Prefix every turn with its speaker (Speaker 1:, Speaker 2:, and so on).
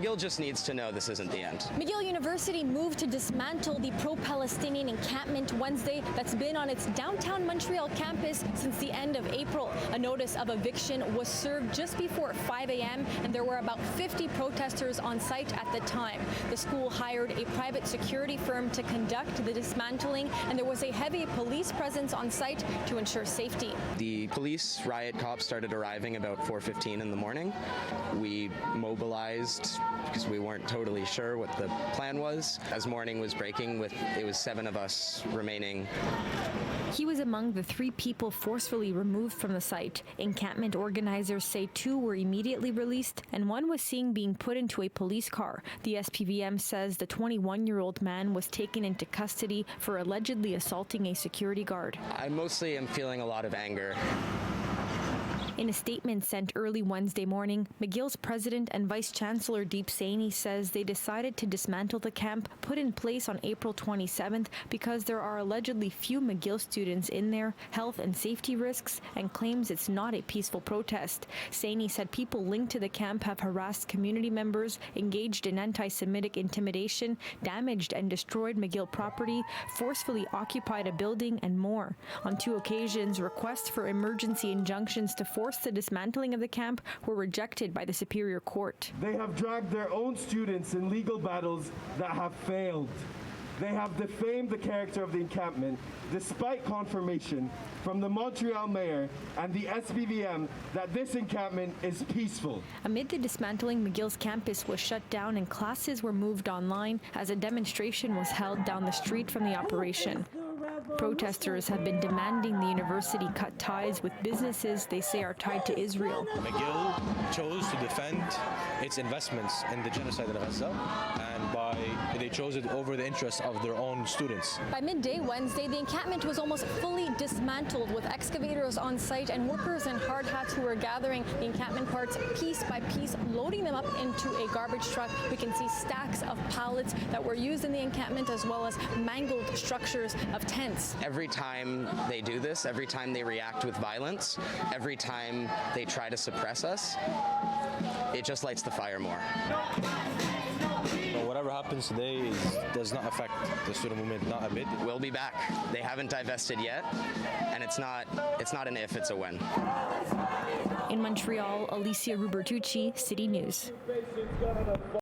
Speaker 1: McGill just needs to know this isn't the end.
Speaker 2: McGill University moved to dismantle the pro-Palestinian encampment Wednesday that's been on its downtown Montreal campus since the end of April. A notice of eviction was served just before 5 a.m. and there were about 50 protesters on site at the time. The school hired a private security firm to conduct the dismantling, and there was a heavy police presence on site to ensure safety.
Speaker 1: The police riot cops started arriving about 4:15 in the morning. We mobilized because we weren't totally sure what the plan was. As morning was breaking, it was 7 of us remaining.
Speaker 2: He was among the 3 people forcefully removed from the site. Encampment organizers say 2 were immediately released and 1 was seen being put into a police car. The SPVM says the 21-year-old man was taken into custody for allegedly assaulting a security guard.
Speaker 1: I mostly am feeling a lot of anger.
Speaker 2: In a statement sent early Wednesday morning, McGill's president and vice chancellor Deep Saini says they decided to dismantle the camp put in place on April 27th because there are allegedly few McGill students in there, health and safety risks, and claims it's not a peaceful protest. Saini said people linked to the camp have harassed community members, engaged in anti-Semitic intimidation, damaged and destroyed McGill property, forcefully occupied a building, and more. On 2 occasions, requests for emergency injunctions to force the dismantling of the camp were rejected by the Superior Court.
Speaker 3: They have dragged their own students in legal battles that have failed. They have defamed the character of the encampment, despite confirmation from the Montreal mayor and the SPVM that this encampment is peaceful.
Speaker 2: Amid the dismantling, McGill's campus was shut down and classes were moved online as a demonstration was held down the street from the operation. Protesters have been demanding the university cut ties with businesses they say are tied to Israel.
Speaker 4: McGill chose to defend its investments in the genocide in Gaza, and they chose it over the interests of their own students.
Speaker 2: By midday Wednesday, the encampment was almost fully dismantled with excavators on site and workers in hard hats who were gathering the encampment parts piece by piece, loading them up into a garbage truck. We can see stacks of pallets that were used in the encampment as well as mangled structures of tents.
Speaker 1: Every time they do this, every time they react with violence, every time they try to suppress us, it just lights the fire more.
Speaker 4: So whatever happens today does not affect the student movement, not a bit.
Speaker 1: We'll be back. They haven't divested yet, and it's not an if, it's a when.
Speaker 2: In Montreal, Alyssia Rubertucci, City News.